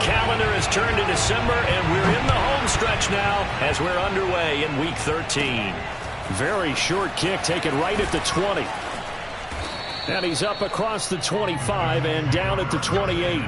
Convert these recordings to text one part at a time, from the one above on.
calendar has turned to December, and we're in the home stretch now as we're underway in Week 13. Very short kick taken right at the 20. And he's up across the 25 and down at the 28.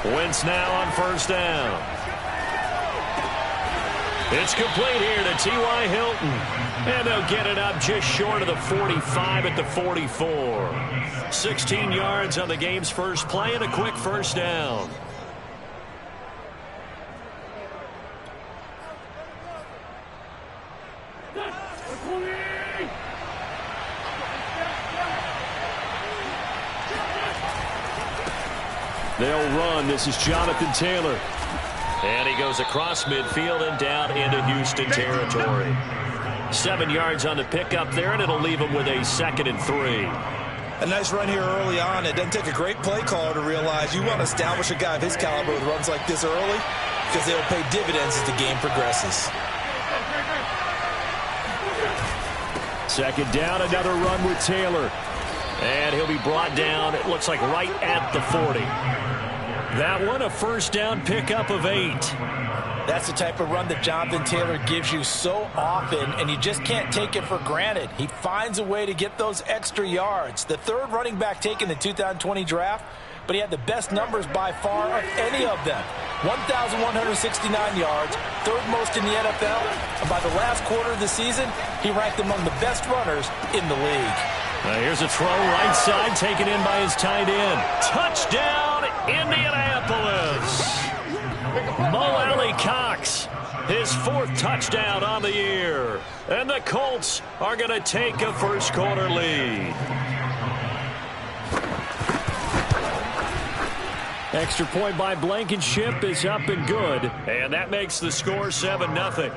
Wentz now on first down. It's complete here to T.Y. Hilton. And they'll get it up just short of the 45 at the 44. 16 yards on the game's first play and a quick first down. They'll run. This is Jonathan Taylor. And he goes across midfield and down into Houston territory. 7 yards on the pickup there, and it'll leave him with a 2nd and 3. A nice run here early on. It doesn't take a great play caller to realize you want to establish a guy of his caliber with runs like this early because they'll pay dividends as the game progresses. 2nd down, another run with Taylor. And he'll be brought down, it looks like right at the 40. That one, a first down pickup of 8. That's the type of run that Jonathan Taylor gives you so often, and you just can't take it for granted. He finds a way to get those extra yards. The 3rd running back taken in the 2020 draft, but he had the best numbers by far of any of them. 1,169 yards, 3rd most in the NFL, and by the last quarter of the season, he ranked among the best runners in the league. Here's a throw right side taken in by his tight end. Touchdown, Indianapolis. Mo Alley Cox, his 4th touchdown on the year. And the Colts are going to take a first quarter lead. Extra point by Blankenship is up and good. And that makes the score 7-0.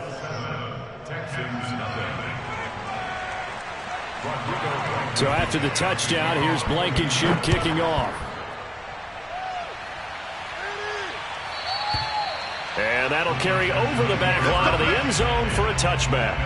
So after the touchdown, here's Blankenship kicking off. And that'll carry over the back line of the end zone for a touchback.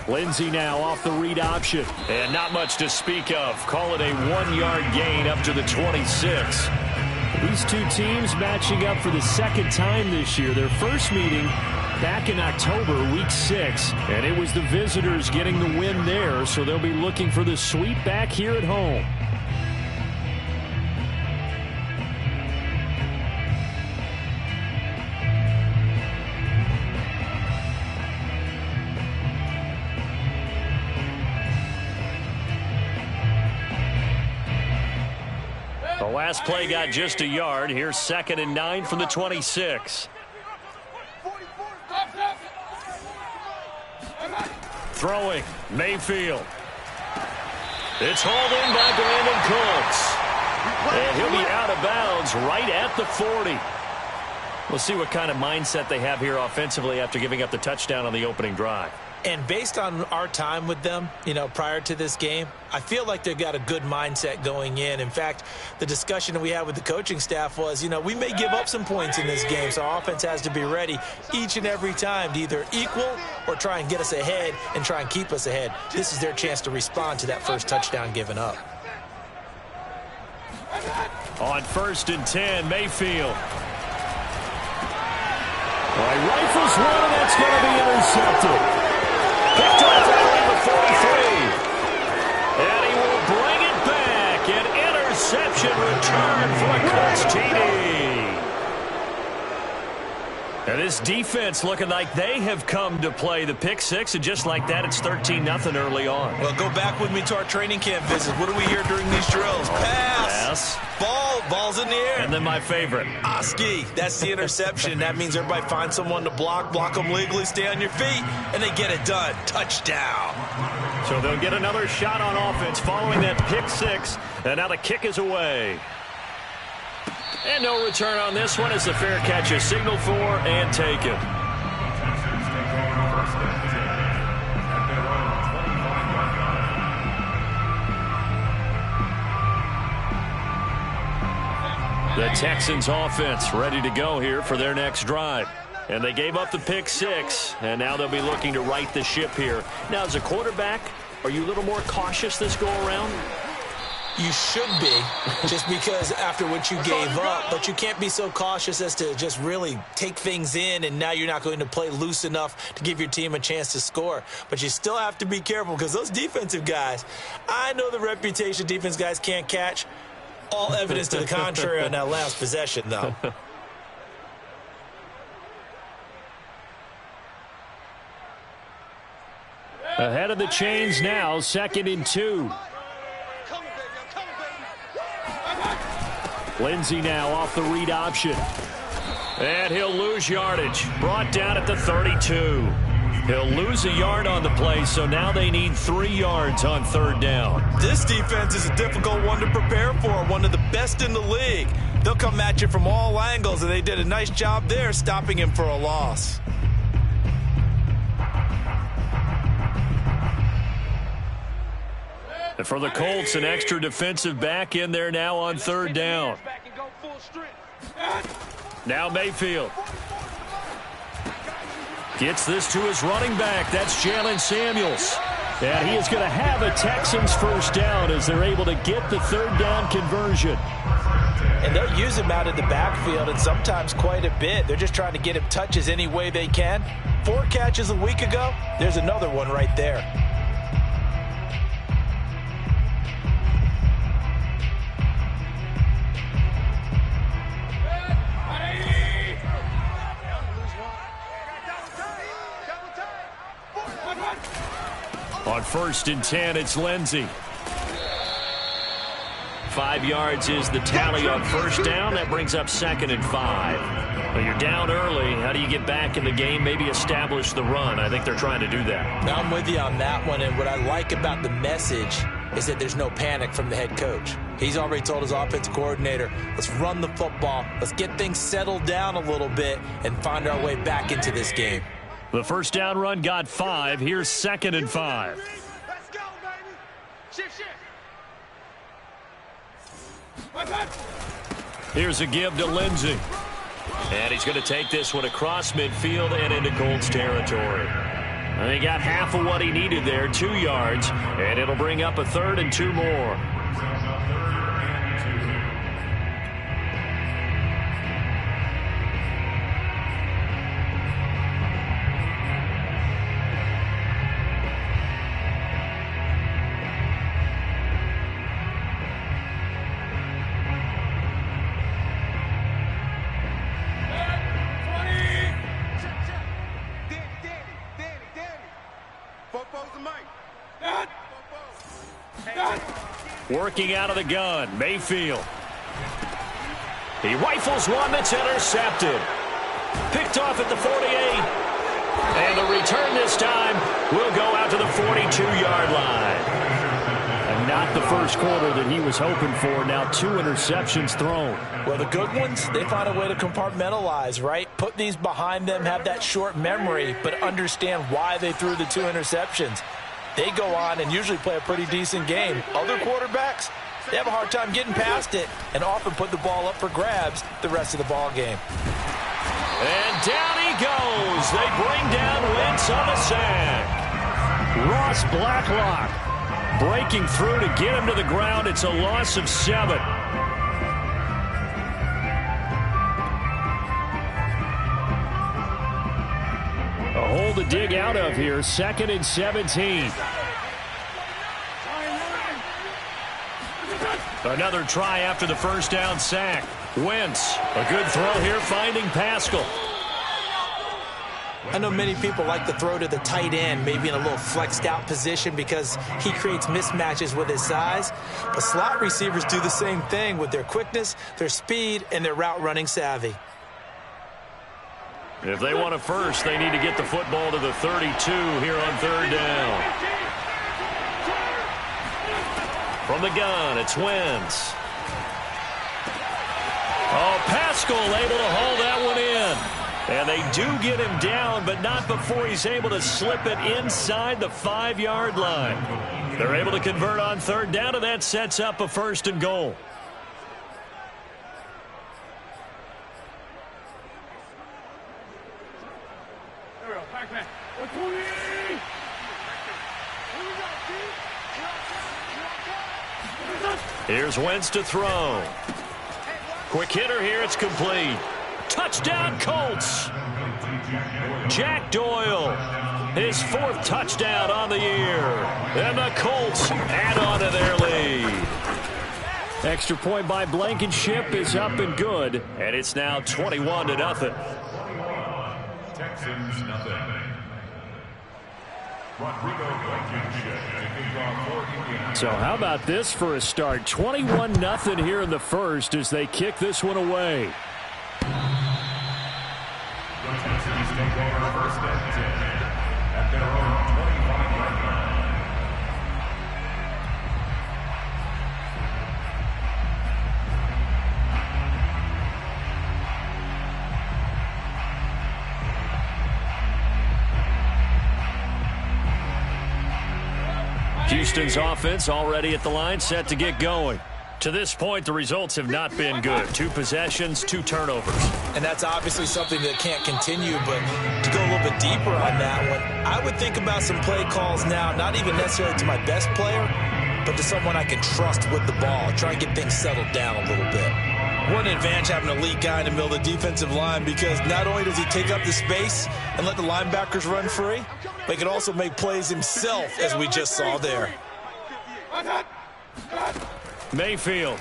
Lindsey now off the read option. And not much to speak of. Call it a 1-yard gain up to the 26. These two teams matching up for the 2nd time this year. Their first meeting back in October, week 6. And it was the visitors getting the win there, so they'll be looking for the sweep back here at home. The last play got just a yard. Here's 2nd and 9 from the 26. Throwing, Mayfield. It's hauled in by Brandon Cooks. And he'll be out of bounds right at the 40. We'll see what kind of mindset they have here offensively after giving up the touchdown on the opening drive. And based on our time with them, prior to this game, I feel like they've got a good mindset going in. In fact, the discussion that we had with the coaching staff was, we may give up some points in this game, so our offense has to be ready each and every time to either equal or try and get us ahead and try and keep us ahead. This is their chance to respond to that first touchdown given up. On 1st and 10, Mayfield. Rifles one, and that's going to be intercepted. Picked off around the 43. And he will bring it back. An interception return for a Colts TD. And this This defense looking like they have come to play. The pick six, and just like that, it's 13-0 early on. Well, go back with me to our training camp visits. What do we hear during these drills? Pass. Ball's in the air. And then my favorite. Oski. That's the interception. That means everybody finds someone to block them legally, stay on your feet, and they get it done. Touchdown. So they'll get another shot on offense following that pick six, and now the kick is away. And no return on this one as the fair catch is signaled for and taken. The Texans offense ready to go here for their next drive. And they gave up the pick six, and now they'll be looking to right the ship here. Now, as a quarterback, are you a little more cautious this go-around? You should be, just because after what you gave up, but you can't be so cautious as to just really take things in, and now you're not going to play loose enough to give your team a chance to score. But you still have to be careful because those defensive guys, I know the reputation defense guys can't catch. All evidence to the contrary on that last possession, though. Ahead of the chains now, 2nd and 2. Lindsey now off the read option. And he'll lose yardage. Brought down at the 32. He'll lose a yard on the play, so now they need 3 yards on 3rd down. This defense is a difficult one to prepare for, one of the best in the league. They'll come at you from all angles, and they did a nice job there stopping him for a loss. And for the Colts, an extra defensive back in there now on 3rd down. Now Mayfield gets this to his running back. That's Jalen Samuels. And he is going to have a Texans first down as they're able to get the 3rd down conversion. And they'll use him out in the backfield, and sometimes quite a bit. They're just trying to get him touches any way they can. 4 catches a week ago. There's another one right there. On 1st and 10, it's Lindsey. 5 yards is the tally on 1st down. That brings up 2nd and 5. Well, you're down early. How do you get back in the game, maybe establish the run? I think they're trying to do that. Now, I'm with you on that one, and what I like about the message is that there's no panic from the head coach. He's already told his offensive coordinator, let's run the football, let's get things settled down a little bit and find our way back into this game. The 1st down run got 5. Here's 2nd and 5. Let's go, baby. Shift. Here's a give to Lindsey. And he's going to take this one across midfield and into Colts territory. And he got half of what he needed there, 2 yards, and it'll bring up a 3rd and 2 more. Working out of the gun, Mayfield. He rifles one that's intercepted. Picked off at the 48. And the return this time will go out to the 42-yard line. And not the first quarter that he was hoping for. Now 2 interceptions thrown. Well, the good ones, they find a way to compartmentalize, right? Put these behind them, have that short memory, but understand why they threw the 2 interceptions. They go on and usually play a pretty decent game. Other quarterbacks, they have a hard time getting past it and often put the ball up for grabs the rest of the ball game. And down he goes. They bring down Wentz on the sack. Ross Blacklock breaking through to get him to the ground. It's a loss of 7. A hole to dig out of here. 2nd and 17. Another try after the 1st down sack. Wentz, a good throw here, finding Pascal. I know many people like to throw to the tight end, maybe in a little flexed out position because he creates mismatches with his size. But slot receivers do the same thing with their quickness, their speed, and their route running savvy. If they want a first, they need to get the football to the 32 here on third down. From the gun, it's Wentz. Oh, Pascal able to haul that one in. And they do get him down, but not before he's able to slip it inside the 5-yard line. They're able to convert on third down, and that sets up a 1st and goal. Here's Wentz to throw. Quick hitter here, it's complete. Touchdown, Colts. Jack Doyle, his 4th touchdown on the year. And the Colts add on to their lead. Extra point by Blankenship is up and good. And it's now 21-0. Texans nothing. So how about this for a start? 21-0 here in the first as they kick this one away. The Texans take over 1st and 10 at their own 25-yard line. Houston's offense already at the line, set to get going. To this point, the results have not been good. 2 possessions, 2 turnovers. And that's obviously something that can't continue, but to go a little bit deeper on that one, I would think about some play calls now, not even necessarily to my best player, but to someone I can trust with the ball. Try and get things settled down a little bit. What an advantage having an elite guy in the middle of the defensive line, because not only does he take up the space and let the linebackers run free, but he can also make plays himself, as we just saw there. Mayfield.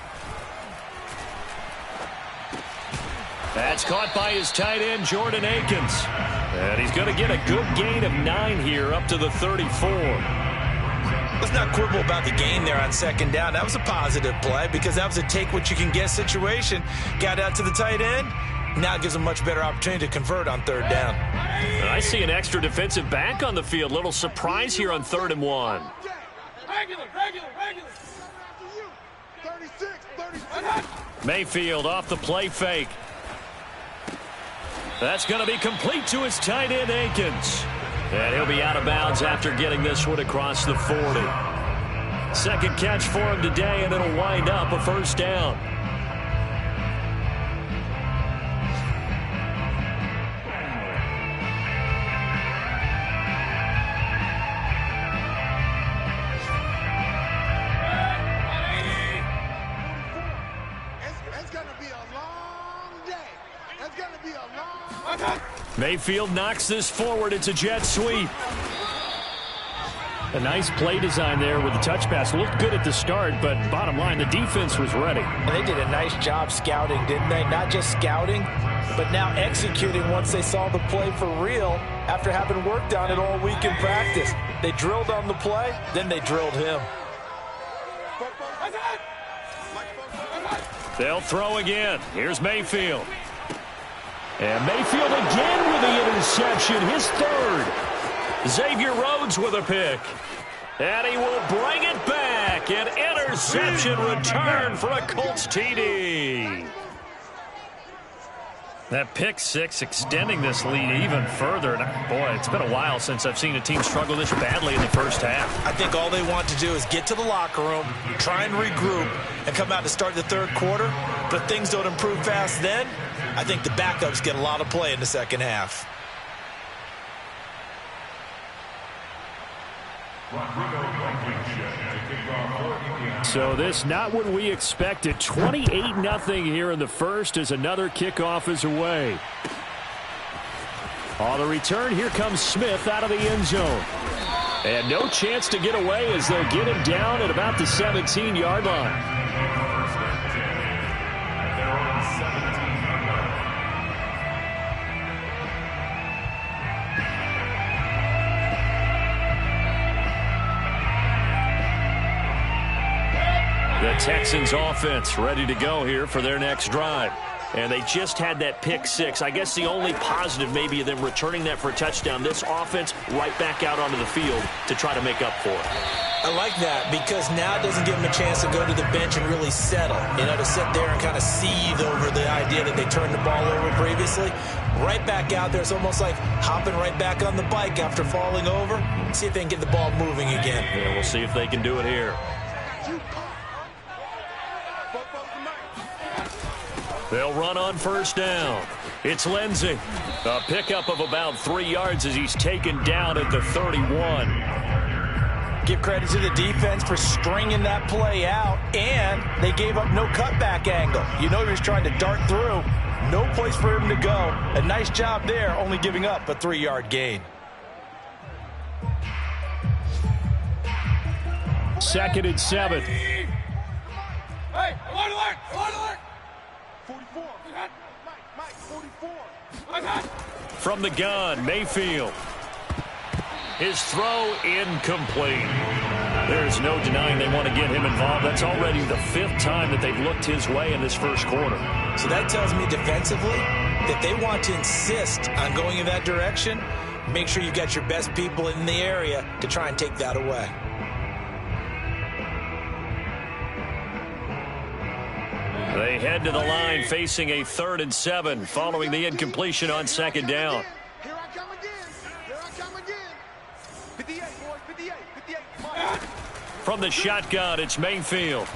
That's caught by his tight end, Jordan Akins. And he's going to get a good gain of 9 here up to the 34. Let's not quibble about the gain there on 2nd down. That was a positive play because that was a take-what-you-can-get situation. Got out to the tight end. Now it gives him a much better opportunity to convert on 3rd down. And I see an extra defensive back on the field. Little surprise here on 3rd and 1. Regular. 36. Mayfield off the play fake. That's going to be complete to his tight end, Akins. And he'll be out of bounds after getting this one across the 40. 2nd catch for him today, and it'll wind up a 1st down. Mayfield knocks this forward. It's a jet sweep. A nice play design there with the touch pass. Looked good at the start, but bottom line, the defense was ready. And they did a nice job scouting, didn't they? Not just scouting, but now executing once they saw the play for real after having worked on it all week in practice. They drilled on the play, then they drilled him. They'll throw again. Here's Mayfield. And Mayfield again with the interception, his 3rd. Xavier Rhodes with a pick. And he will bring it back. An interception return for a Colts TD. That pick 6 extending this lead even further. And boy, it's been a while since I've seen a team struggle this badly in the first half. I think all they want to do is get to the locker room, try and regroup, and come out to start the 3rd quarter. But if things don't improve fast then, I think the backups get a lot of play in the 2nd half. So this not what we expected. 28-0 here in the first as another kickoff is away. On the return, here comes Smith out of the end zone. And no chance to get away as they'll get him down at about the 17-yard line. The Texans offense ready to go here for their next drive. And they just had that pick six. I guess the only positive maybe of them returning that for a touchdown. This offense right back out onto the field to try to make up for it. I like that because now it doesn't give them a chance to go to the bench and really settle. To sit there and kind of seethe over the idea that they turned the ball over previously. Right back out there. It's almost like hopping right back on the bike after falling over. See if they can get the ball moving again. Yeah, we'll see if they can do it here. They'll run on first down. It's Lindsey. A pickup of about 3 yards as he's taken down at the 31. Give credit to the defense for stringing that play out, and they gave up no cutback angle. He was trying to dart through. No place for him to go. A nice job there, only giving up a 3-yard gain. Second and 7. Hey, line alert! Line alert! 44. Mike, 44. From the gun, Mayfield. His throw incomplete. There's no denying they want to get him involved. That's already the 5th time that they've looked his way in this first quarter. So that tells me defensively that they want to insist on going in that direction. Make sure you've got your best people in the area to try and take that away. They head to the line facing a 3rd and 7 following the incompletion on second down. Here I come again. Here I come again. 58, boys, 58, 58. From the shotgun, it's Mayfield.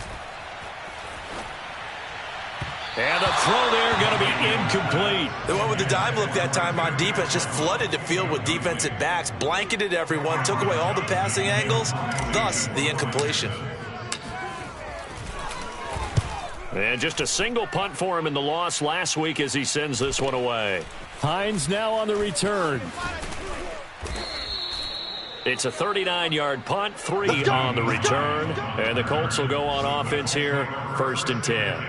And the throw there going to be incomplete. They went with the dime look that time on defense, just flooded the field with defensive backs, blanketed everyone, took away all the passing angles, thus the incompletion. And just a single punt for him in the loss last week as he sends this one away. Hines now on the return. It's a 39-yard punt, 3 on the return. And the Colts will go on offense here, 1st and 10.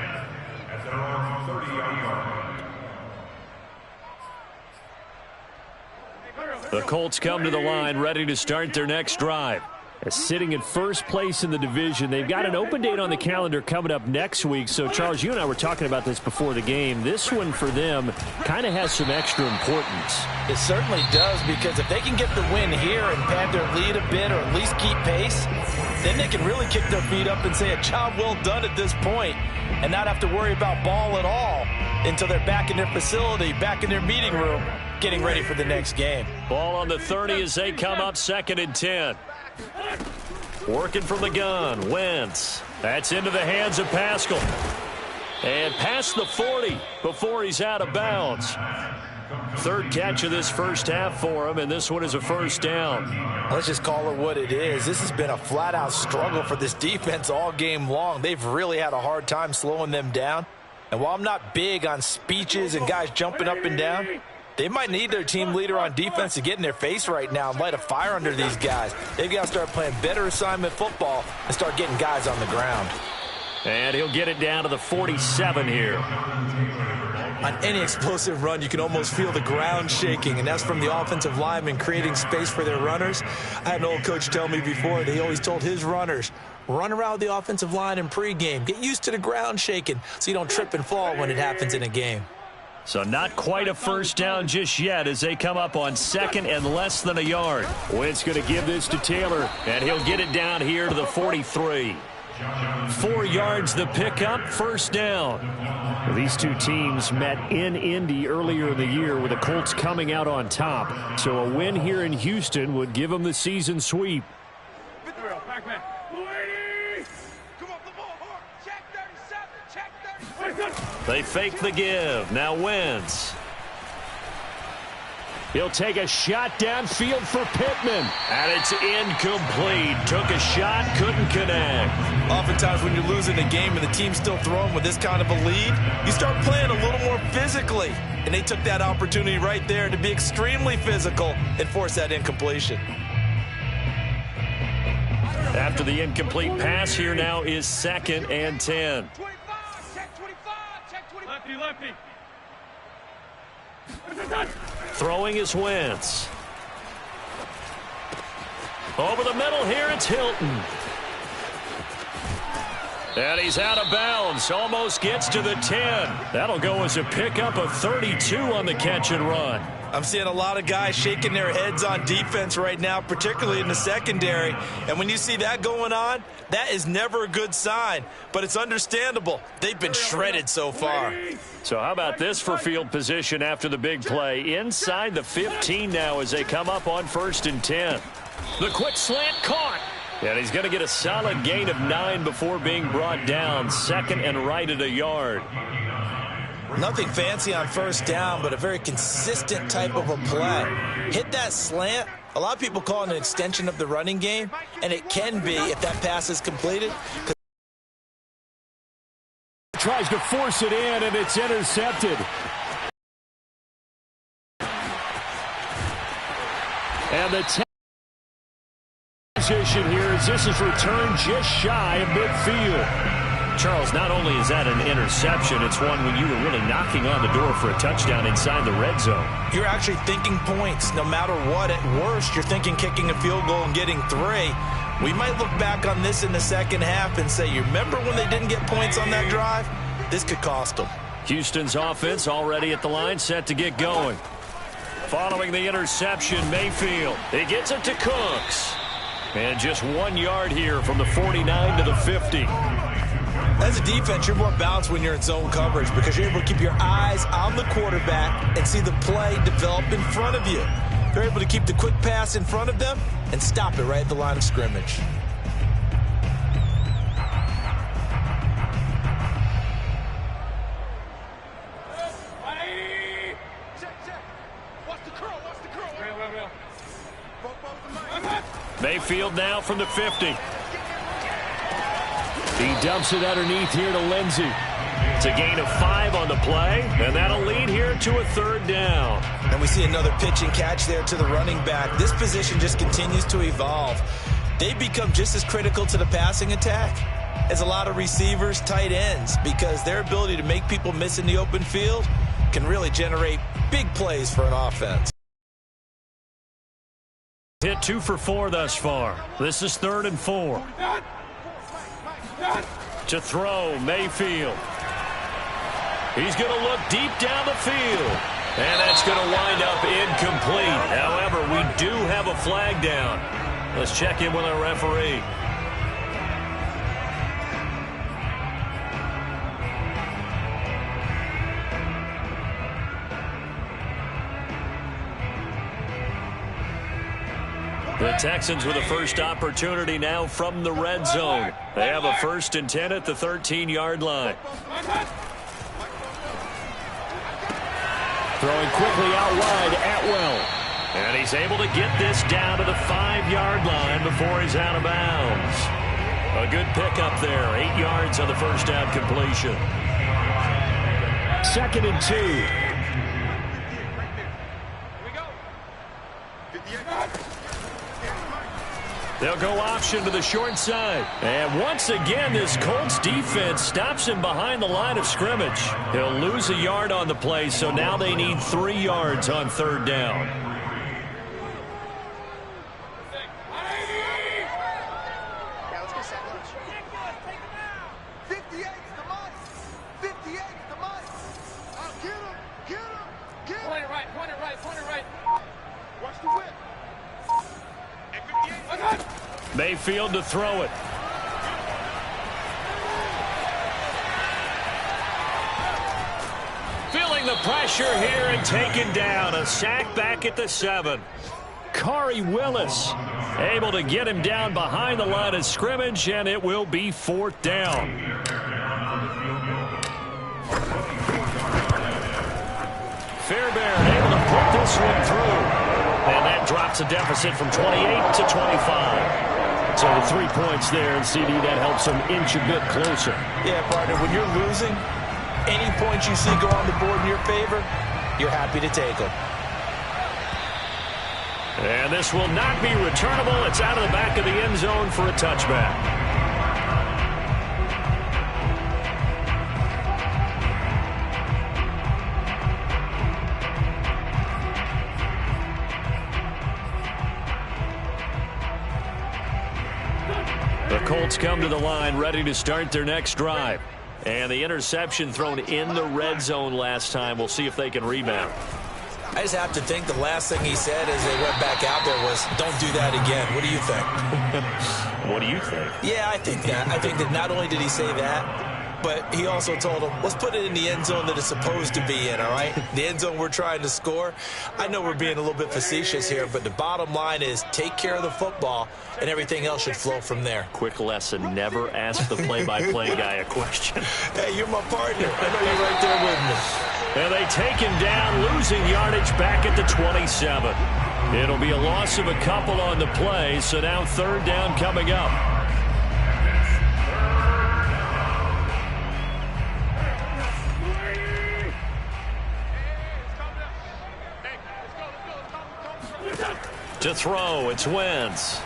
The Colts come to the line ready to start their next drive. Sitting in first place in the division. They've got an open date on the calendar coming up next week. So, Charles, you and I were talking about this before the game. This one for them kind of has some extra importance. It certainly does, because if they can get the win here and pad their lead a bit or at least keep pace, then they can really kick their feet up and say a job well done at this point and not have to worry about ball at all until they're back in their facility, back in their meeting room, getting ready for the next game. Ball on the 30 as they come up 2nd and 10. Working from the gun, Wentz. That's into the hands of Pascal. And past the 40 before he's out of bounds. 3rd catch of this first half for him, and this one is a first down. Let's just call it what it is. This has been a flat-out struggle for this defense all game long. They've really had a hard time slowing them down. And while I'm not big on speeches and guys jumping up and down, they might need their team leader on defense to get in their face right now and light a fire under these guys. They've got to start playing better assignment football and start getting guys on the ground. And he'll get it down to the 47 here. On any explosive run, you can almost feel the ground shaking, and that's from the offensive linemen creating space for their runners. I had an old coach tell me before, he always told his runners, run around the offensive line in pregame. Get used to the ground shaking so you don't trip and fall when it happens in a game. So not quite a first down just yet as they come up on 2nd and less than a yard. Wentz going to give this to Taylor. And he'll get it down here to the 43. 4 yards the pickup, first down. These two teams met in Indy earlier in the year with the Colts coming out on top. So a win here in Houston would give them the season sweep. They fake the give. Now Wentz. He'll take a shot downfield for Pittman. And it's incomplete. Took a shot, couldn't connect. Oftentimes when you're losing a game and the team's still throwing with this kind of a lead, you start playing a little more physically. And they took that opportunity right there to be extremely physical and force that incompletion. After the incomplete pass, here now is 2nd and 10. Lefty. Throwing is Wentz. Over the middle here, it's Hilton. And he's out of bounds. Almost gets to the 10. That'll go as a pickup of 32 on the catch and run. I'm seeing a lot of guys shaking their heads on defense right now, particularly in the secondary. And when you see that going on, that is never a good sign. But it's understandable. They've been shredded so far. So how about this for field position after the big play? Inside the 15 now as they come up on 1st and 10. The quick slant caught. And he's going to get a solid gain of 9 before being brought down. 2nd and right at a yard. Nothing fancy on 1st down, but a very consistent type of a play. Hit that slant. A lot of people call it an extension of the running game, and it can be if that pass is completed. Tries to force it in, and it's intercepted. And the position here as this is returned just shy of midfield. Charles, not only is that an interception, it's one when you were really knocking on the door for a touchdown inside the red zone. You're actually thinking points no matter what. At worst, you're thinking kicking a field goal and getting 3. We might look back on this in the second half and say, you remember when they didn't get points on that drive? This could cost them. Houston's offense already at the line, set to get going. Following the interception, Mayfield. He gets it to Cooks. And just 1 yard here from the 49 to the 50. As a defense, you're more balanced when you're in zone coverage because you're able to keep your eyes on the quarterback and see the play develop in front of you. They're able to keep the quick pass in front of them and stop it right at the line of scrimmage. Mayfield now from the 50. He dumps it underneath here to Lindsey. It's a gain of 5 on the play, and that'll lead here to a 3rd down. And we see another pitch and catch there to the running back. This position just continues to evolve. They become just as critical to the passing attack as a lot of receivers, tight ends, because their ability to make people miss in the open field can really generate big plays for an offense. Hit 2 for 4 thus far. This is 3rd and 4. To throw, Mayfield. He's going to look deep down the field. And that's going to wind up incomplete. However, we do have a flag down. Let's check in with our referee. The Texans with a first opportunity now from the red zone. They have a 1st and 10 at the 13-yard line. Throwing quickly out wide, Atwell. And he's able to get this down to the 5-yard line before he's out of bounds. A good pickup there. 8 yards on the first down completion. 2nd and 2. They'll go option to the short side. And once again, this Colts defense stops him behind the line of scrimmage. He'll lose a yard on the play, so now they need 3 yards on 3rd down. Mayfield to throw it. Feeling the pressure here and taken down. A sack back at the 7. Khari Willis able to get him down behind the line of scrimmage, and it will be 4th down. Fairbairn able to put this one through. And that drops a deficit from 28 to 25. So 3 points there, and CD, that helps them inch a bit closer. Yeah, partner, when you're losing, any points you see go on the board in your favor, you're happy to take them. And this will not be returnable. It's out of the back of the end zone for a touchback. Colts come to the line, ready to start their next drive. And the interception thrown in the red zone last time. We'll see if they can rebound. I just have to think the last thing he said as they went back out there was, don't do that again. What do you think? What do you think? Yeah, I think that. I think that not only did he say that, but he also told them, let's put it in the end zone that it's supposed to be in, all right? The end zone we're trying to score. I know we're being a little bit facetious here, but the bottom line is take care of the football, and everything else should flow from there. Quick lesson, never ask the play-by-play guy a question. Hey, you're my partner. I know you're right there with me. And they take him down, losing yardage back at the 27. It'll be a loss of a couple on the play, so now third down coming up. To throw, it's Wentz.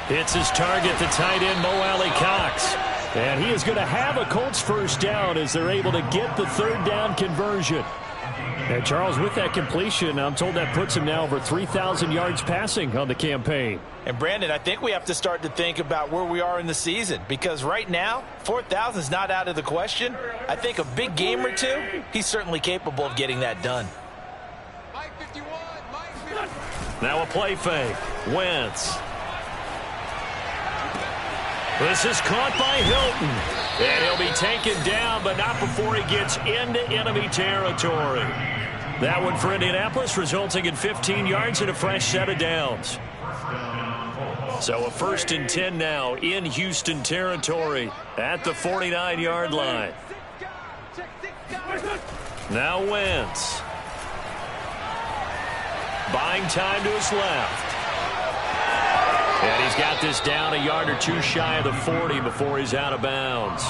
It's his target, the tight end, Mo Alley Cox. And he is going to have a Colts first down as they're able to get the third down conversion. And Charles, with that completion, I'm told that puts him now over 3,000 yards passing on the campaign. And Brandon, I think we have to start to think about where we are in the season, because right now, 4,000 is not out of the question. I think a big game or two, he's certainly capable of getting that done. Now a play fake. Wentz. This is caught by Hilton. And he'll be taken down, but not before he gets into enemy territory. That one for Indianapolis, resulting in 15 yards and a fresh set of downs. So a 1st and 10 now in Houston territory at the 49-yard line. Now Wentz. Buying time to his left. And he's got this down a yard or two shy of the 40 before he's out of bounds.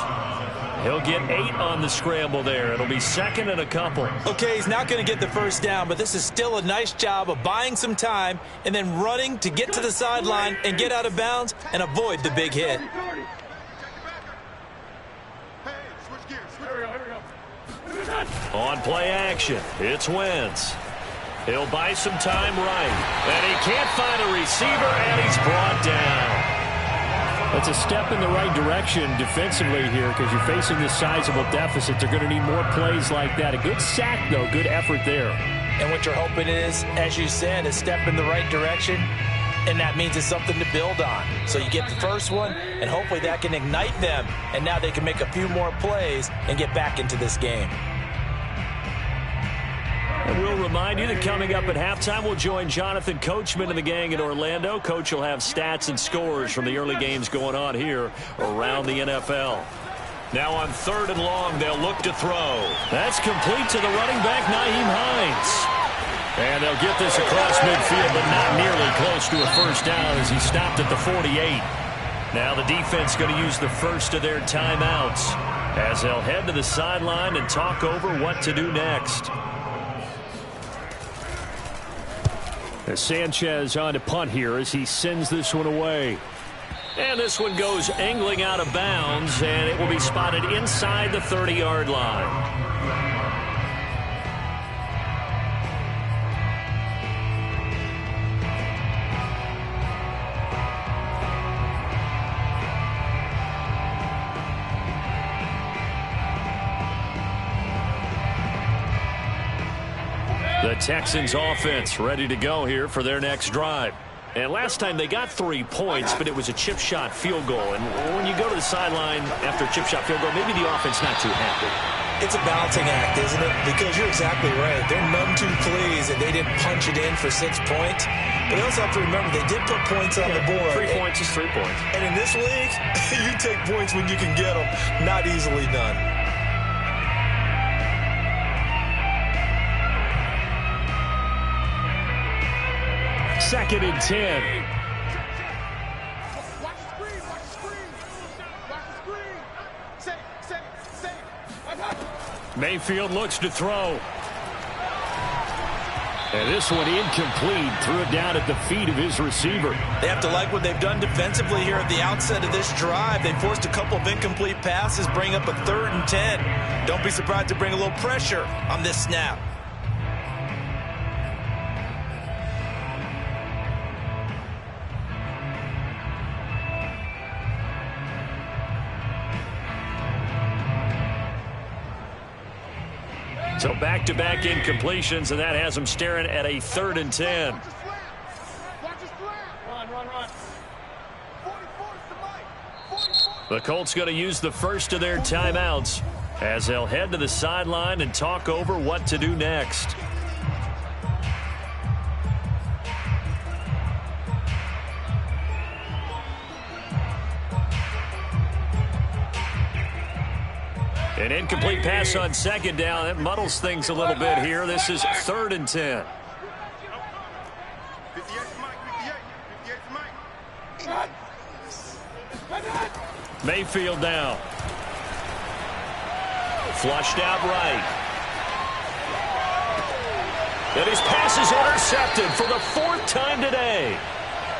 He'll get 8 on the scramble there. It'll be 2nd and a couple. Okay, he's not going to get the first down, but this is still a nice job of buying some time and then running to get to the sideline and get out of bounds and avoid the big hit. On play action, it's Wentz. He'll buy some time right. And he can't find a receiver, and he's brought down. That's a step in the right direction defensively here, because you're facing this sizable deficit. They're going to need more plays like that. A good sack, though. Good effort there. And what you're hoping is, as you said, a step in the right direction, and that means it's something to build on. So you get the first one, and hopefully that can ignite them, and now they can make a few more plays and get back into this game. And we'll remind you that coming up at halftime, we'll join Jonathan Coachman and the gang in Orlando. Coach will have stats and scores from the early games going on here around the NFL. Now on 3rd and long, they'll look to throw. That's complete to the running back, Nyheim Hines. And they'll get this across midfield, but not nearly close to a first down as he stopped at the 48. Now the defense going to use the first of their timeouts as they'll head to the sideline and talk over what to do next. As Sanchez on to punt here as he sends this one away. And this one goes angling out of bounds, and it will be spotted inside the 30-yard line. The Texans offense ready to go here for their next drive. And last time they got 3 points, but it was a chip shot field goal. And when you go to the sideline after a chip shot field goal, maybe the offense not too happy. It's a balancing act, isn't it? Because you're exactly right. They're none too pleased that they didn't punch it in for 6 points. But you also have to remember they did put points on the board. 3 points is 3 points. And in this league, you take points when you can get them. Not easily done. 2nd and 10. Watch the screen, watch the screen. Watch the screen. Set it. Mayfield looks to throw. And this one incomplete. Threw it down at the feet of his receiver. They have to like what they've done defensively here at the outset of this drive. They forced a couple of incomplete passes, bring up a 3rd and 10. Don't be surprised to bring a little pressure on this snap. So back-to-back incompletions, and that has them staring at a 3rd and 10. Watch his slam. Run. 44 is the mic. 44. The Colts going to use the first of their timeouts as they'll head to the sideline and talk over what to do next. An incomplete pass on 2nd down. That muddles things a little bit here. This is 3rd and 10. 58 Mike. Mayfield down. Flushed out right. And his pass is intercepted for the 4th time today.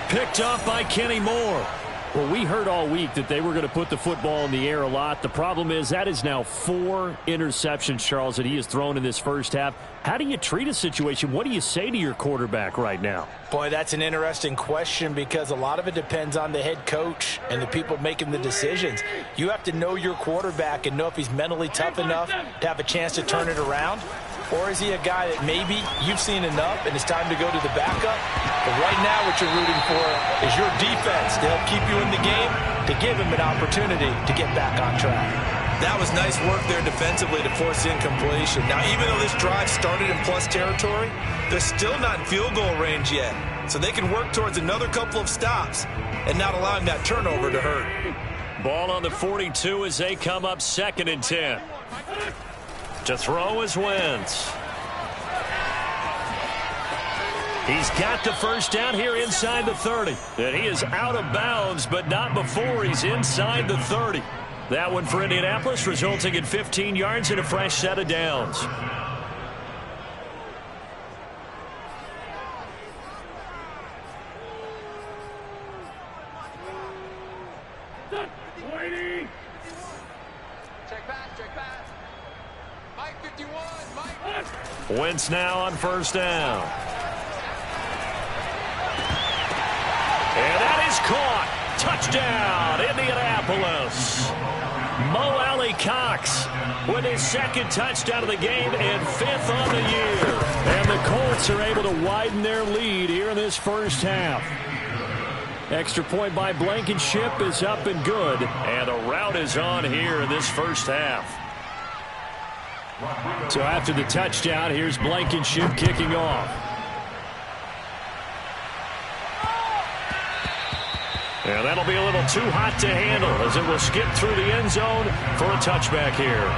Picked off by Kenny Moore. Well, we heard all week that they were going to put the football in the air a lot. The problem is that is now 4 interceptions, Charles, that he has thrown in this first half. How do you treat a situation? What do you say to your quarterback right now? Boy, that's an interesting question because a lot of it depends on the head coach and the people making the decisions. You have to know your quarterback and know if he's mentally tough enough to have a chance to turn it around. Or is he a guy that maybe you've seen enough and it's time to go to the backup? But right now what you're rooting for is your defense to help keep you in the game, to give him an opportunity to get back on track. That was nice work there defensively to force incompletion. Now, even though this drive started in plus territory, they're still not in field goal range yet. So they can work towards another couple of stops and not allowing that turnover to hurt. Ball on the 42 as they come up 2nd and 10. To throw is Wentz. He's got the first down here inside the 30. And he is out of bounds, but not before he's inside the 30. That one for Indianapolis, resulting in 15 yards and a fresh set of downs. Check pass. Mike 51, Mike. Wentz now on 1st down. And that is caught. Touchdown, Indianapolis. Mo Alley Cox with his 2nd touchdown of the game and 5th on the year. And the Colts are able to widen their lead here in this first half. Extra point by Blankenship is up and good. And a rout is on here in this first half. So after the touchdown, here's Blankenship kicking off. And that'll be a little too hot to handle as it will skip through the end zone for a touchback here.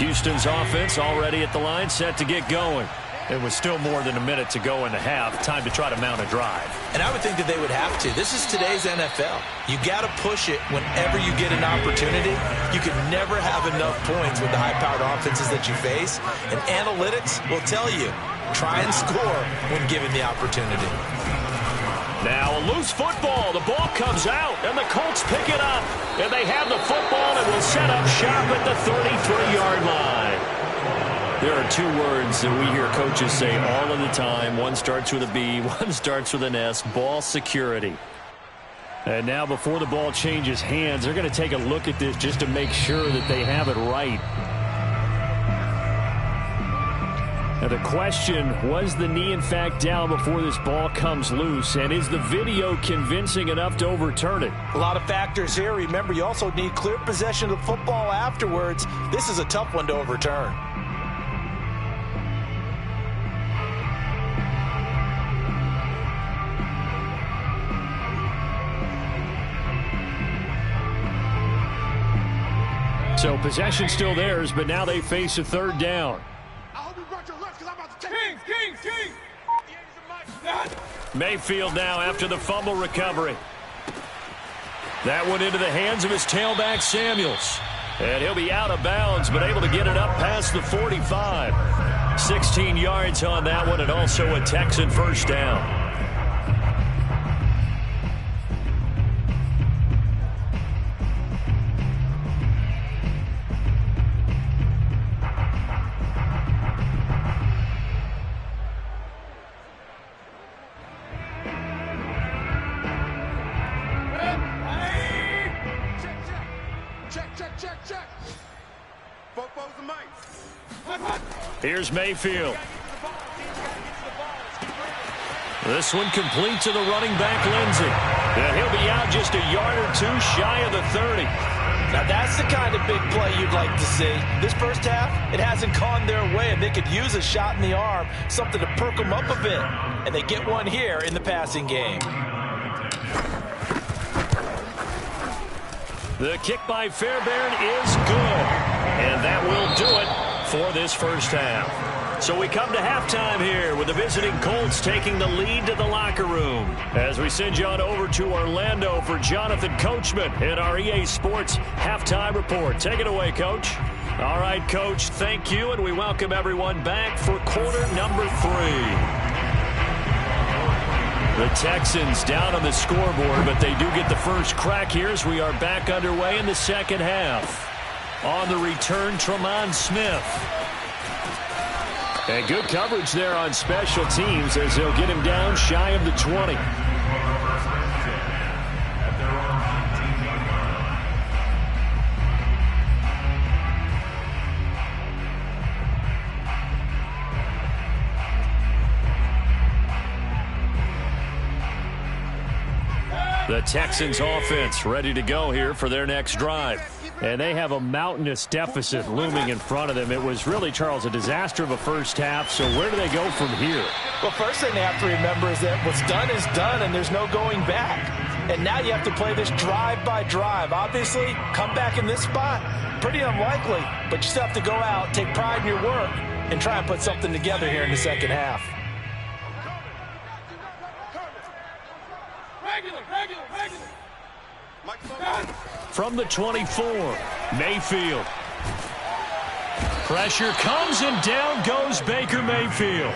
Houston's offense already at the line, set to get going. It was still more than a minute to go in the half. Time to try to mount a drive. And I would think that they would have to. This is today's NFL. You got to push it whenever you get an opportunity. You can never have enough points with the high-powered offenses that you face. And analytics will tell you, try and score when given the opportunity. Now a loose football. The ball comes out, and the Colts pick it up. And they have the football and will set up shop at the 33-yard line. There are 2 words that we hear coaches say all of the time. One starts with a B, one starts with an S. Ball security. And now before the ball changes hands, they're going to take a look at this just to make sure that they have it right. Now the question, was the knee in fact down before this ball comes loose? And is the video convincing enough to overturn it? A lot of factors here. Remember, you also need clear possession of the football afterwards. This is a tough one to overturn. So possession still theirs, but now they face a 3rd down. I hope you brought your lunch because I'm about to take King. Mayfield now after the fumble recovery. That one into the hands of his tailback, Samuels. And he'll be out of bounds, but able to get it up past the 45. 16 yards on that one, and also a Texan first down. Here's Mayfield. This one complete to the running back, Lindsey. And he'll be out just a yard or two shy of the 30. Now that's the kind of big play you'd like to see. This first half, it hasn't gone their way, and they could use a shot in the arm, something to perk them up a bit. And they get one here in the passing game. The kick by Fairbairn is good. And that will do it for this first half. So we come to halftime here with the visiting Colts taking the lead to the locker room. As we send you on over to Orlando for Jonathan Coachman in our EA Sports halftime report. Take it away, Coach. All right, Coach, thank you, and we welcome everyone back for quarter number 3. The Texans down on the scoreboard, but they do get the first crack here as we are back underway in the second half. On the return, Tremont Smith. And good coverage there on special teams as they'll get him down shy of the 20. The Texans offense ready to go here for their next drive. And they have a mountainous deficit looming in front of them. It was really, Charles, a disaster of a first half. So where do they go from here? Well, first thing they have to remember is that what's done is done, and there's no going back. And now you have to play this drive by drive. Obviously, come back in this spot, pretty unlikely. But you still have to go out, take pride in your work, and try and put something together here in the second half. From the 24, Mayfield. Pressure comes, and down goes Baker Mayfield.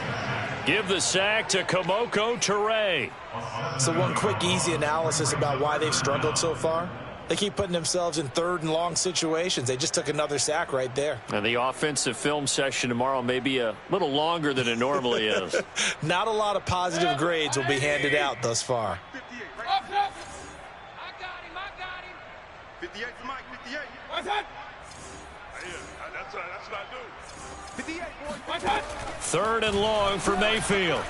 Give the sack to Kamoko Toure. So one quick, easy analysis about why they've struggled so far. They keep putting themselves in third and long situations. They just took another sack right there. And the offensive film session tomorrow may be a little longer than it normally is. Not a lot of positive grades will be handed out thus far. 58 for Mike, 58. What's that? That's what I do. 58, boy. What's that? Third and long for Mayfield.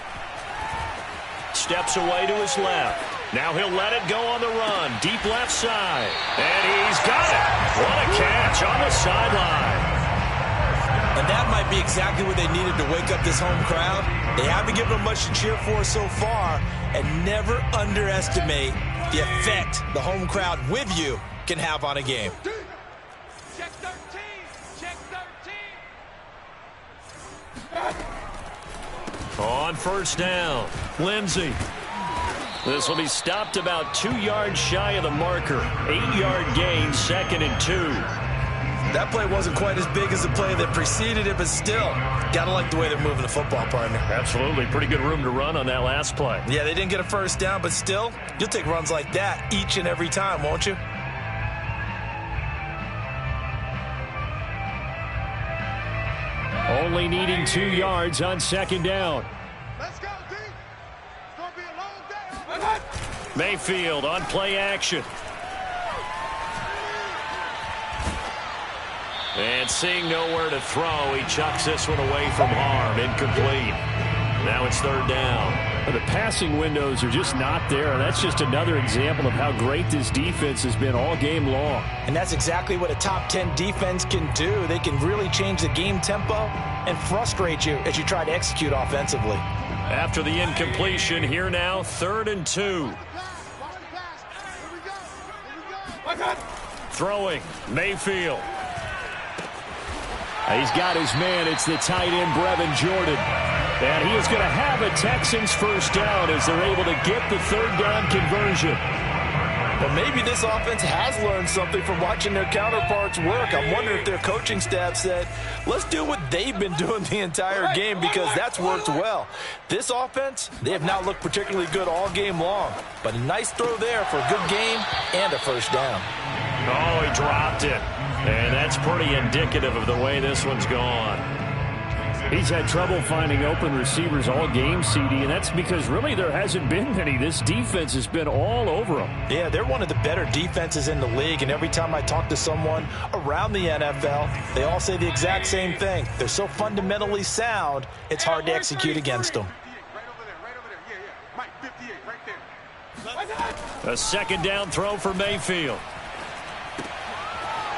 Steps away to his left. Now he'll let it go on the run. Deep left side. And he's got it. What a catch on the sideline. And that might be exactly what they needed to wake up this home crowd. They haven't given them much to cheer for so far. And never underestimate the effect the home crowd with you can have on a game. Check 13. Check 13. On first down, Lindsey. This will be stopped about 2 yards shy of the marker. 8-yard gain, 2nd and 2. That play wasn't quite as big as the play that preceded it, but still, gotta like the way they're moving the football, partner. Absolutely. Pretty good room to run on that last play. Yeah, they didn't get a first down, but still, you'll take runs like that each and every time, won't you? Only needing 2 yards on second down. Let's go, D. It's going to be a long day. Mayfield on play action. And seeing nowhere to throw, he chucks this one away from harm. Incomplete. Now it's third down. The passing windows are just not there. That's just another example of how great this defense has been all game long. And that's exactly what a top 10 defense can do. They can really change the game tempo and frustrate you as you try to execute offensively. After the incompletion, here now, 3rd and 2. Throwing, Mayfield. He's got his man. It's the tight end, Brevin Jordan. And he is going to have a Texans first down as they're able to get the third down conversion. Well, maybe this offense has learned something from watching their counterparts work. I'm wondering if their coaching staff said, let's do what they've been doing the entire game, because that's worked well. This offense, they have not looked particularly good all game long. But a nice throw there for a good game and a first down. Oh, he dropped it. And that's pretty indicative of the way this one's gone. He's had trouble finding open receivers all game, CD, and that's because really there hasn't been many. This defense has been all over him. Yeah, they're one of the better defenses in the league, and every time I talk to someone around the NFL, they all say the exact same thing. They're so fundamentally sound, it's hard to execute against them. A second down throw for Mayfield.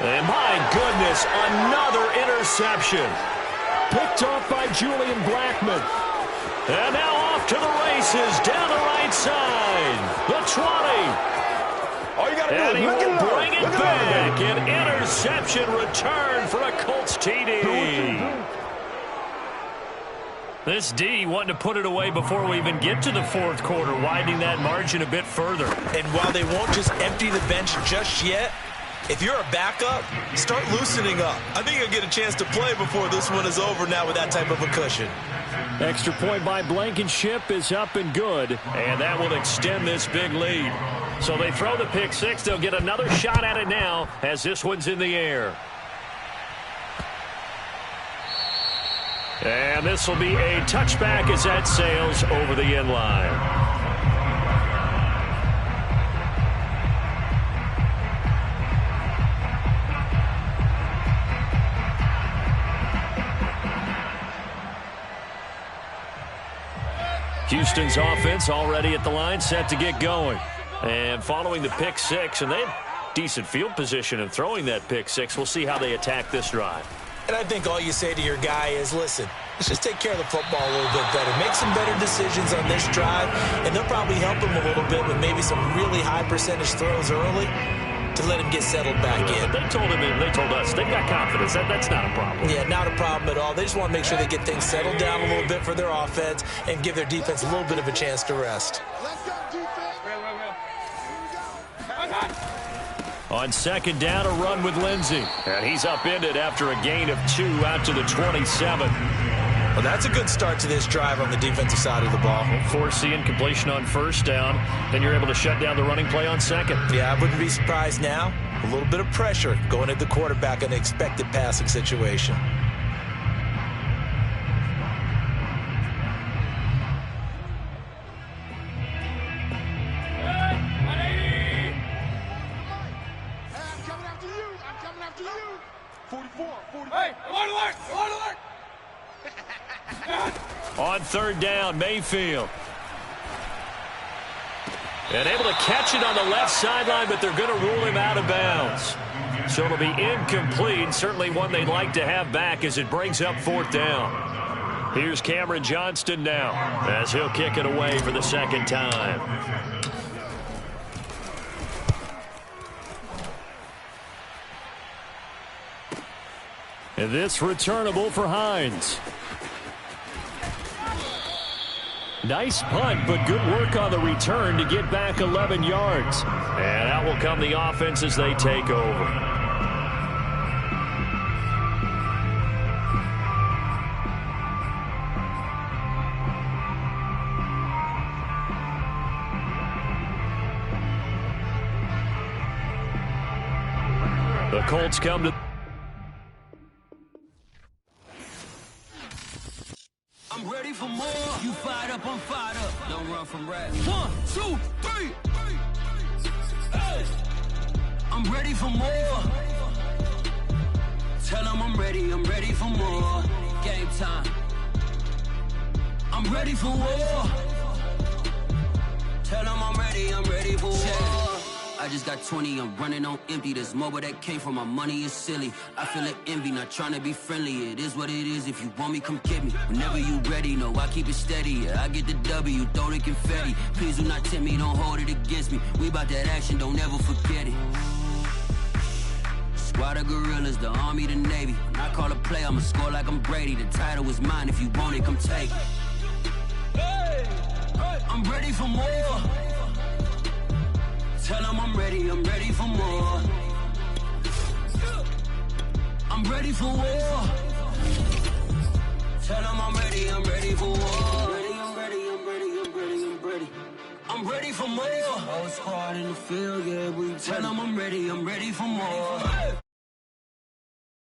And my goodness, another interception. Picked off by Julian Blackmon. And now off to the races, down the right side. The 20. All you got to do And is he look will it bring it up. back. An interception return for a Colts TD. This D wanting to put it away before we even get to the fourth quarter, widening that margin a bit further. And while they won't just empty the bench just yet, if you're a backup, start loosening up. I think you'll get a chance to play before this one is over now with that type of a cushion. Extra point by Blankenship is up and good. And that will extend this big lead. So they throw the pick six. They'll get another shot at it now as this one's in the air. And this will be a touchback as that sails over the end line. Houston's offense already at the line, set to get going. And following the pick six, and they had decent field position in throwing that pick six. We'll see how they attack this drive. And I think all you say to your guy is, listen, let's just take care of the football a little bit better. Make some better decisions on this drive, and they'll probably help him a little bit with maybe some really high percentage throws early to let him get settled back in. They told him, and they told us, they've got confidence. That's not a problem. Yeah, not a problem at all. They just want to make sure they get things settled down a little bit for their offense and give their defense a little bit of a chance to rest. Let's go, defense. On second down, a run with Lindsey. And he's upended after a gain of 2 out to the 27. Well, that's a good start to this drive on the defensive side of the ball. Force the incompletion on first down. Then you're able to shut down the running play on second. Yeah, I wouldn't be surprised now. A little bit of pressure going at the quarterback in an expected passing situation. On third down, Mayfield. And able to catch it on the left sideline, but they're going to rule him out of bounds. So it'll be incomplete. Certainly one they'd like to have back as it brings up fourth down. Here's Cameron Johnston now as he'll kick it away for the second time. And this returnable for Hines. Nice punt, but good work on the return to get back 11 yards. And out will come the offense as they take over. The Colts come to... I'm ready for more. You fired up, I'm fired up. Don't run from rap. 1, 2, 3. Hey. I'm ready for more. Tell them I'm ready for more. Game time. I'm ready for war. Tell them I'm ready for war. I just got 20, I'm running on empty. This mobile that came from my money is silly. I feel it envy, not trying to be friendly. It is what it is, if you want me, come get me. Whenever you ready, no, I keep it steady. Yeah, I get the W, throw the confetti. Please do not tempt me, don't hold it against me. We about that action, don't ever forget it. Squad of gorillas, the army, the navy. When I call a play, I'ma score like I'm Brady. The title is mine, if you want it, come take it. Hey, I'm ready for more. Tell them I'm ready for more. I'm ready for war. Tell them I'm ready for war. I'm ready for more. Whole squad in the field, yeah, we tell them I'm ready for more.